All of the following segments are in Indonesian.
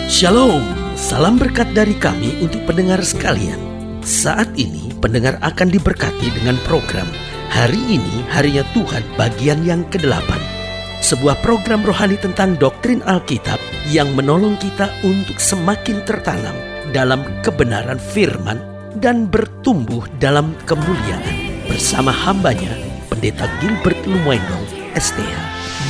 Shalom, salam berkat dari kami untuk pendengar sekalian. Saat ini pendengar akan diberkati dengan program Hari Ini Harinya Tuhan bagian yang ke-8. Sebuah program rohani tentang doktrin Alkitab yang menolong kita untuk semakin tertanam dalam kebenaran firman dan bertumbuh dalam kemuliaan. Bersama hambanya, Pendeta Gilbert Lumwendong, STH.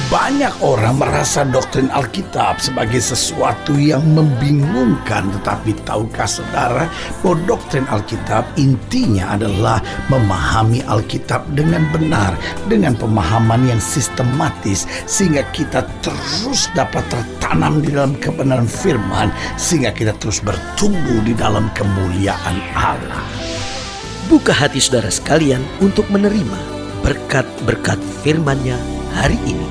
Banyak orang merasa doktrin Alkitab sebagai sesuatu yang membingungkan. Tetapi tahukah saudara bahwa doktrin Alkitab intinya adalah memahami Alkitab dengan benar, dengan pemahaman yang sistematis, sehingga kita terus dapat tertanam di dalam kebenaran firman, sehingga kita terus bertumbuh di dalam kemuliaan Allah. Buka hati saudara sekalian untuk menerima berkat-berkat firman-Nya hari ini.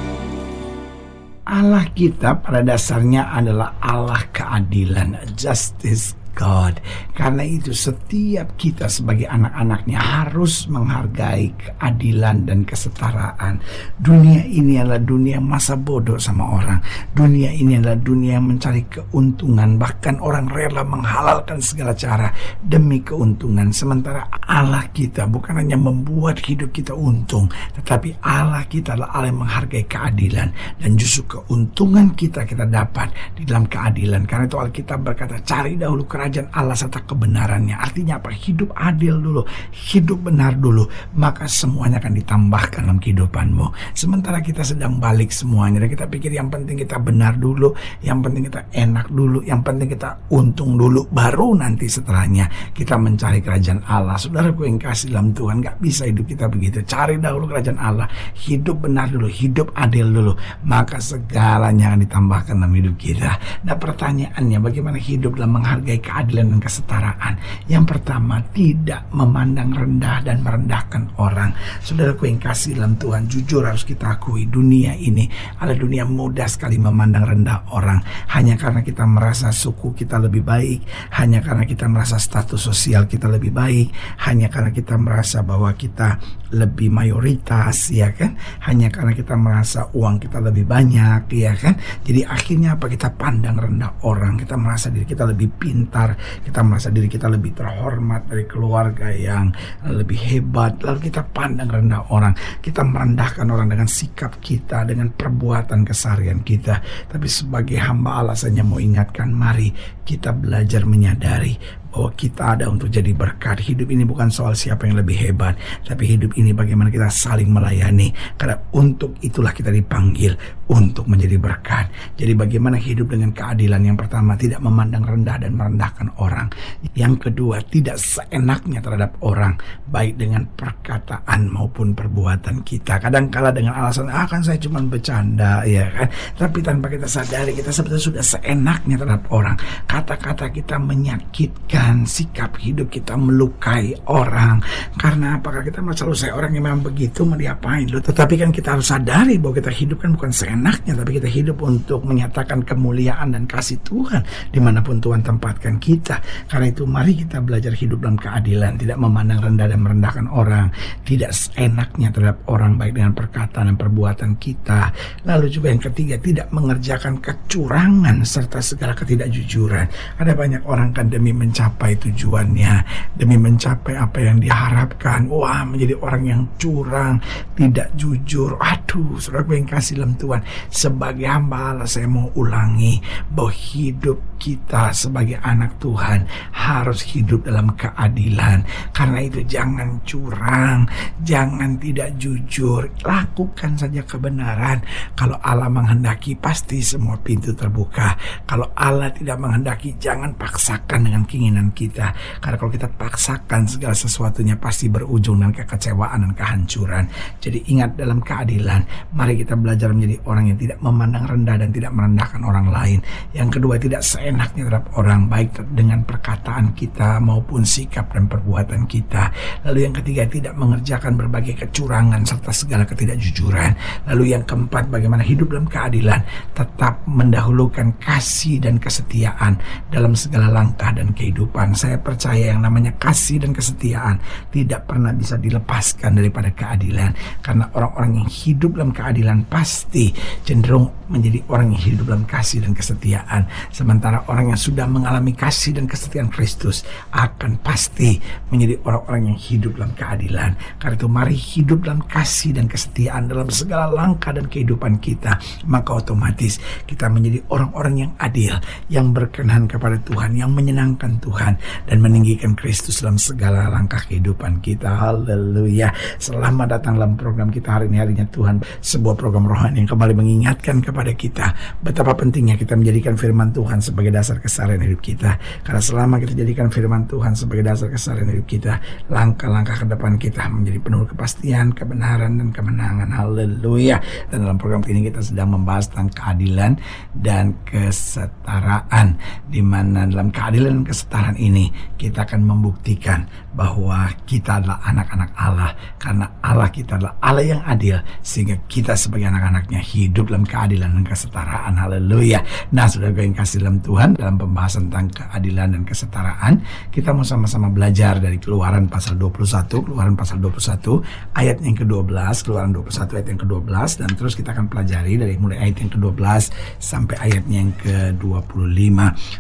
Allah kita pada dasarnya adalah Allah keadilan, justice God. Karena itu setiap kita sebagai anak-anaknya harus menghargai keadilan dan kesetaraan. Dunia ini adalah dunia masa bodoh sama orang. Dunia ini adalah dunia yang mencari keuntungan. Bahkan orang rela menghalalkan segala cara demi keuntungan. Sementara Allah kita bukan hanya membuat hidup kita untung, tetapi Allah kita adalah Allah yang menghargai keadilan. Dan justru keuntungan kita dapat di dalam keadilan. Karena itu Alkitab berkata, cari dahulu kerajaan Allah serta kebenarannya. Artinya apa? Hidup adil dulu, hidup benar dulu, maka semuanya akan ditambahkan dalam kehidupanmu. Sementara kita sedang balik semuanya, dan kita pikir yang penting kita benar dulu, yang penting kita enak dulu, yang penting kita untung dulu, baru nanti setelahnya kita mencari kerajaan Allah. Saudaraku yang kasih dalam Tuhan, gak bisa hidup kita begitu. Cari dahulu kerajaan Allah, hidup benar dulu, hidup adil dulu, maka segalanya akan ditambahkan dalam hidup kita. Nah, pertanyaannya, bagaimana hidup dalam menghargai keadilan dan kesetaraan? Yang pertama, tidak memandang rendah dan merendahkan orang. Saudaraku yang kasih dalam Tuhan, jujur harus kita akui, dunia ini adalah dunia mudah sekali memandang rendah orang. Hanya karena kita merasa suku kita lebih baik, hanya karena kita merasa status sosial kita lebih baik, hanya karena kita merasa bahwa kita lebih mayoritas, ya kan? Hanya karena kita merasa uang kita lebih banyak, ya kan? Jadi akhirnya apa? Kita pandang rendah orang. Kita merasa diri kita lebih pintar, kita merasa diri kita lebih terhormat dari keluarga yang lebih hebat, lalu kita pandang rendah orang. Kita merendahkan orang dengan sikap kita, dengan perbuatan keseharian kita. Tapi sebagai hamba Allah saja mau ingatkan, mari kita belajar menyadari bahwa kita ada untuk jadi berkat. Hidup ini bukan soal siapa yang lebih hebat, tapi hidup ini bagaimana kita saling melayani. Karena untuk itulah kita dipanggil untuk menjadi berkat. Jadi bagaimana hidup dengan keadilan? Yang pertama, tidak memandang rendah dan merendahkan orang. Yang kedua, tidak seenaknya terhadap orang, baik dengan perkataan maupun perbuatan kita. Kadang-kala dengan alasan, kan saya cuma bercanda, ya kan? Tapi tanpa kita sadari, kita sebetulnya sudah seenaknya terhadap orang. Kata-kata kita menyakitkan, sikap hidup kita melukai orang. Karena apa? Karena kita selalu saya orang yang memang begitu, mau diapain loh. Tetapi kan kita harus sadari bahwa kita hidup kan bukan seenaknya, tapi kita hidup untuk menyatakan kemuliaan dan kasih Tuhan dimanapun Tuhan tempatkan kita. Karena itu mari kita belajar hidup dalam keadilan, tidak memandang rendah dan merendahkan orang, tidak seenaknya terhadap orang, baik dengan perkataan dan perbuatan kita. Lalu juga yang ketiga, tidak mengerjakan kecurangan serta segala ketidakjujuran. Ada banyak orang kan demi mencapai tujuannya, demi mencapai apa yang diharapkan, menjadi orang yang curang, tidak jujur. Aduh, saudara yang kasih dalam Tuhan, sebagai hamba Allah saya mau ulangi bahwa hidup kita sebagai anak Tuhan harus hidup dalam keadilan. Karena itu jangan curang, jangan tidak jujur, lakukan saja kebenaran. Kalau Allah menghendaki, pasti semua pintu terbuka. Kalau Allah tidak menghendaki, jangan paksakan dengan keinginan kita. Karena kalau kita paksakan, segala sesuatunya pasti berujung dengan kekecewaan dan kehancuran. Jadi ingat, dalam keadilan, mari kita belajar menjadi orang yang tidak memandang rendah dan tidak merendahkan orang lain. Yang kedua, tidak seenaknya terhadap orang, baik dengan perkataan kita maupun sikap dan perbuatan kita. Lalu yang ketiga, tidak mengerjakan berbagai kecurangan serta segala ketidakjujuran. Lalu yang keempat, bagaimana hidup dalam keadilan, tetap mendahulukan kasih dan kesetiaan dalam segala langkah dan kehidupan. Saya percaya yang namanya kasih dan kesetiaan tidak pernah bisa dilepaskan daripada keadilan. Karena orang-orang yang hidup dalam keadilan pasti cenderung menjadi orang yang hidup dalam kasih dan kesetiaan. Sementara orang yang sudah mengalami kasih dan kesetiaan Kristus akan pasti menjadi orang-orang yang hidup dalam keadilan. Karena itu mari hidup dalam kasih dan kesetiaan dalam segala langkah dan kehidupan kita. Maka otomatis kita menjadi orang-orang yang adil, yang berkenan kepada Tuhan, yang menyenangkan Tuhan, dan meninggikan Kristus dalam segala langkah kehidupan kita. Haleluya. Selamat datang dalam program kita hari ini, harinya Tuhan. Sebuah program rohani yang kembali mengingatkan kepada kita betapa pentingnya kita menjadikan firman Tuhan sebagai dasar keseharian hidup kita. Karena selama kita jadikan firman Tuhan sebagai dasar keseharian hidup kita, langkah-langkah ke depan kita menjadi penuh kepastian, kebenaran, dan kemenangan. Haleluya. Dan dalam program ini kita sedang membahas tentang keadilan dan kesetaraan, di mana dalam keadilan dan kesetaraan ini kita akan membuktikan bahwa kita adalah anak-anak Allah, karena Allah kita adalah Allah yang adil, sehingga kita sebagai anak-anaknya hidup dalam keadilan dan kesetaraan. Haleluya. Nah, saudara yang kasih dalam Tuhan, dalam pembahasan tentang keadilan dan kesetaraan, kita mau sama-sama belajar dari Keluaran pasal 21, Keluaran pasal 21 ayat yang ke-12, Keluaran 21 ayat yang ke-12, dan terus kita akan pelajari dari mulai ayat yang ke-12 sampai ayatnya yang ke-25.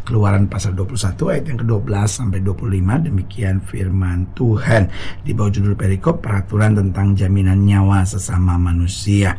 Keluaran pasal 21 ayat yang ke-12 sampai 25, demikian firman Tuhan di bawah judul perikop peraturan tentang jaminan nyawa sesama manusia.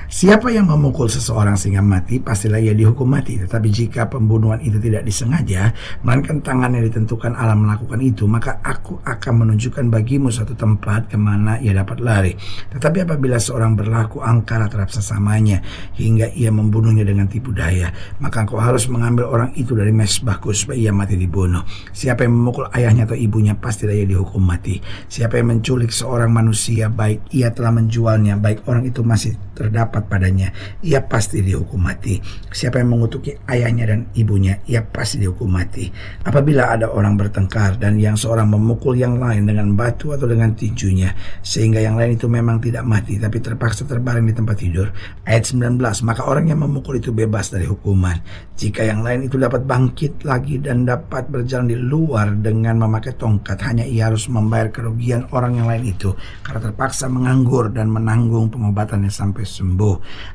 Siapa yang memukul seseorang sehingga mati, pastilah ia dihukum mati. Tetapi jika pembunuhan itu tidak disengaja, melainkan tangan yang ditentukan Allah melakukan itu, maka aku akan menunjukkan bagimu suatu tempat kemana ia dapat lari. Tetapi apabila seorang berlaku angkara terhadap sesamanya hingga ia membunuhnya dengan tipu daya, maka engkau harus mengambil orang itu dari mesbahku supaya ia mati dibunuh. Siapa yang memukul ayahnya atau ibunya, pastilah ia dihukum mati. Siapa yang menculik seorang manusia, baik ia telah menjualnya, baik orang itu masih terdapat padanya, ia pasti dihukum mati. Siapa yang mengutuki ayahnya dan ibunya, ia pasti dihukum mati. Apabila ada orang bertengkar dan yang seorang memukul yang lain dengan batu atau dengan tinjunya, sehingga yang lain itu memang tidak mati tapi terpaksa terbaring di tempat tidur, ayat 19, maka orang yang memukul itu bebas dari hukuman. Jika yang lain itu dapat bangkit lagi dan dapat berjalan di luar dengan memakai tongkat, hanya ia harus membayar kerugian orang yang lain itu karena terpaksa menganggur dan menanggung pengobatannya sampai sembuh.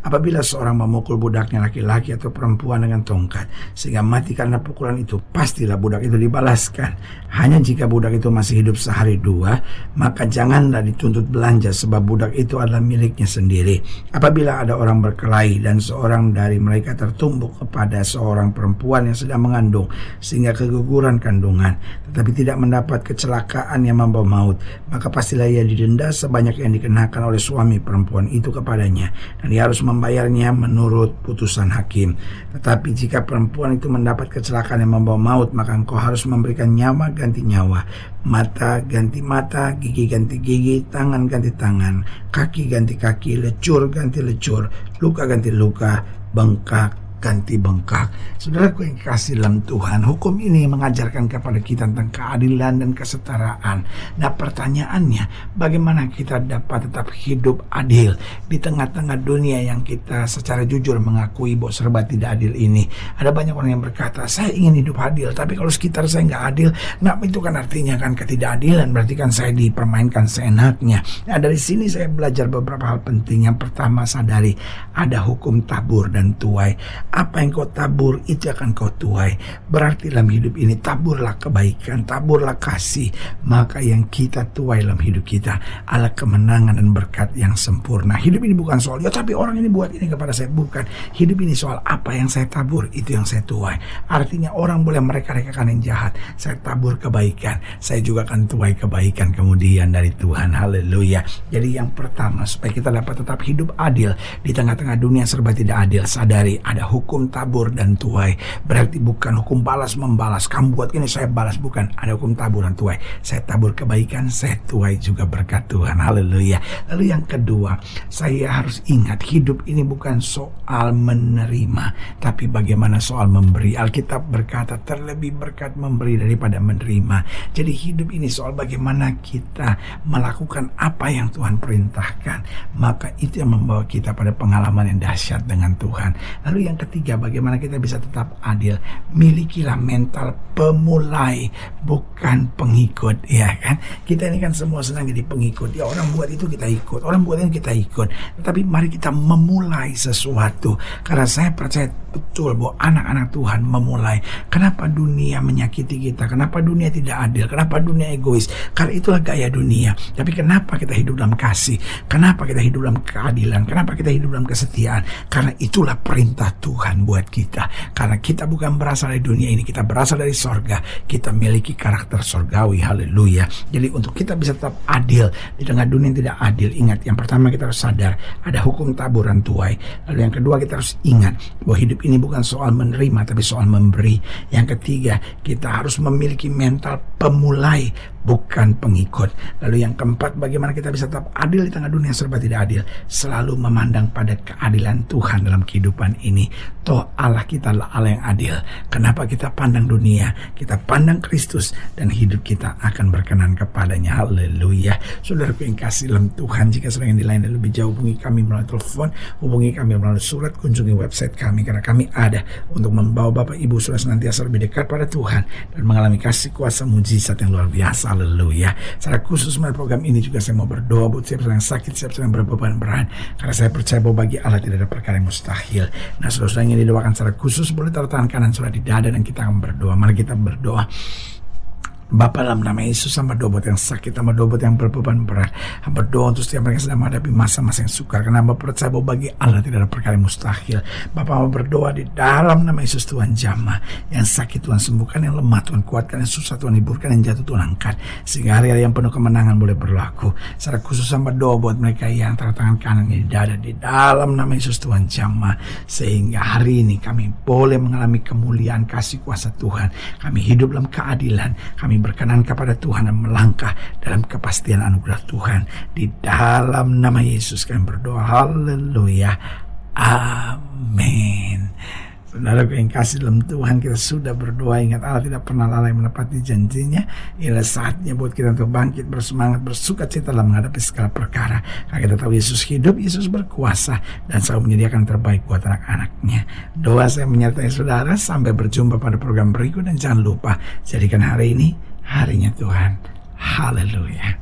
Apabila seorang memukul budaknya laki-laki atau perempuan dengan tongkat sehingga mati karena pukulan itu, pastilah budak itu dibalaskan. Hanya jika budak itu masih hidup sehari dua, maka janganlah dituntut belanja, sebab budak itu adalah miliknya sendiri. Apabila ada orang berkelahi dan seorang dari mereka tertumbuk kepada seorang perempuan yang sedang mengandung sehingga keguguran kandungan, tetapi tidak mendapat kecelakaan yang membawa maut, maka pastilah ia didenda sebanyak yang dikenakan oleh suami perempuan itu kepadanya, dan ia harus membayarnya menurut putusan hakim. Tetapi jika perempuan itu mendapat kecelakaan yang membawa maut, maka engkau harus memberikan nyawa ganti nyawa, mata ganti mata, gigi ganti gigi, tangan ganti tangan, kaki ganti kaki, lecur ganti lecur, luka ganti luka, bengkak ganti bengkak. Saudaraku yang kasih dalam Tuhan, hukum ini mengajarkan kepada kita tentang keadilan dan kesetaraan. Nah, pertanyaannya, bagaimana kita dapat tetap hidup adil di tengah-tengah dunia yang kita secara jujur mengakui bahwa serba tidak adil ini? Ada banyak orang yang berkata, saya ingin hidup adil, tapi kalau sekitar saya nggak adil, nah itu kan artinya kan ketidakadilan, berarti kan saya dipermainkan seenaknya. Nah, dari sini saya belajar beberapa hal penting. Yang pertama, sadari ada hukum tabur dan tuai. Apa yang kau tabur, itu akan kau tuai. Berarti dalam hidup ini taburlah kebaikan, taburlah kasih, maka yang kita tuai dalam hidup kita adalah kemenangan dan berkat yang sempurna. Hidup ini bukan soal, ya tapi orang ini buat ini kepada saya, bukan. Hidup ini soal apa yang saya tabur, itu yang saya tuai. Artinya orang boleh mereka-rekakan yang jahat, saya tabur kebaikan, saya juga akan tuai kebaikan kemudian dari Tuhan. Haleluya. Jadi yang pertama, supaya kita dapat tetap hidup adil di tengah-tengah dunia serba tidak adil, sadari ada hukum tabur dan tuai. Berarti bukan hukum balas membalas, kamu buat ini saya balas, bukan. Ada hukum tabur dan tuai. Saya tabur kebaikan, saya tuai juga berkat Tuhan. Haleluya. Lalu yang kedua, saya harus ingat hidup ini bukan soal menerima, tapi bagaimana soal memberi. Alkitab berkata terlebih berkat memberi daripada menerima. Jadi hidup ini soal bagaimana kita melakukan apa yang Tuhan perintahkan, maka itu yang membawa kita pada pengalaman yang dahsyat dengan Tuhan. Lalu yang ketiga, ketiga, bagaimana kita bisa tetap adil? Milikilah mental pemulai, bukan pengikut, ya kan? Kita ini kan semua senang jadi pengikut. Ya, orang buat itu kita ikut, orang buat ini kita ikut. Tetapi mari kita memulai sesuatu. Karena saya percaya betul bahwa anak-anak Tuhan memulai. Kenapa dunia menyakiti kita? Kenapa dunia tidak adil? Kenapa dunia egois? Karena itulah gaya dunia. Tapi kenapa kita hidup dalam kasih? Kenapa kita hidup dalam keadilan? Kenapa kita hidup dalam kesetiaan? Karena itulah perintah Tuhan buat kita. Karena kita bukan berasal dari dunia ini, kita berasal dari sorga. Kita memiliki karakter sorgawi, haleluya. Jadi untuk kita bisa tetap adil di tengah dunia yang tidak adil, ingat, yang pertama kita harus sadar ada hukum taburan tuai. Lalu yang kedua, kita harus ingat bahwa hidup ini bukan soal menerima tapi soal memberi. Yang ketiga, kita harus memiliki mental pemulai, bukan pengikut. Lalu yang keempat, bagaimana kita bisa tetap adil di tengah dunia yang serba tidak adil? Selalu memandang pada keadilan Tuhan dalam kehidupan ini. Toh Allah kita adalah Allah yang adil. Kenapa kita pandang dunia? Kita pandang Kristus dan hidup kita akan berkenan kepadanya. Haleluya. Saudaraku yang kasih dalam Tuhan, jika sedang yang lain dan lebih jauh, hubungi kami melalui telepon, hubungi kami melalui surat, kunjungi website kami, karena kami ada untuk membawa Bapak Ibu Saudara senantiasa lebih dekat pada Tuhan dan mengalami kasih kuasa mujizat yang luar biasa. Haleluya. Secara khusus melalui program ini juga saya mau berdoa buat siapa yang sakit, siapa yang berbeban berat, karena saya percaya bahwa bagi Allah tidak ada perkara yang mustahil. Nah, saudara yang didoakan secara khusus, boleh taruh tangan kanan saudara di dada dan kita akan berdoa. Mari kita berdoa. Bapa, dalam nama Yesus, hamba doa buat yang sakit, hamba doa buat yang berbeban berat, hamba doa untuk setiap mereka sedang menghadapi masa-masa yang sukar, karena hamba percaya bahwa bagi Allah tidak ada perkara yang mustahil. Bapa, hamba berdoa di dalam nama Yesus, Tuhan jamah yang sakit, Tuhan sembuhkan, yang lemah Tuhan kuatkan, yang susah Tuhan hiburkan, yang jatuh Tuhan angkat, sehingga hari-hari yang penuh kemenangan boleh berlaku. Secara khusus hamba doa buat mereka yang taruh tangan kanannya di dada, di dalam nama Yesus, Tuhan jamah, sehingga hari ini kami boleh mengalami kemuliaan kasih kuasa Tuhan. Kami hidup dalam keadilan, kami berkenan kepada Tuhan dan melangkah dalam kepastian anugerah Tuhan. Di dalam nama Yesus kami berdoa. Haleluya. Amin. Saudara yang kasih dalam Tuhan, kita sudah berdoa. Ingat, Allah tidak pernah lalai menepati janjinya. Inilah saatnya buat kita untuk bangkit, bersemangat, bersuka cita dalam menghadapi segala perkara. Karena kita tahu Yesus hidup, Yesus berkuasa, dan selalu menyediakan terbaik buat anak-anaknya. Doa saya menyertai saudara. Sampai berjumpa pada program berikut, dan jangan lupa jadikan hari ini harinya Tuhan. Haleluya.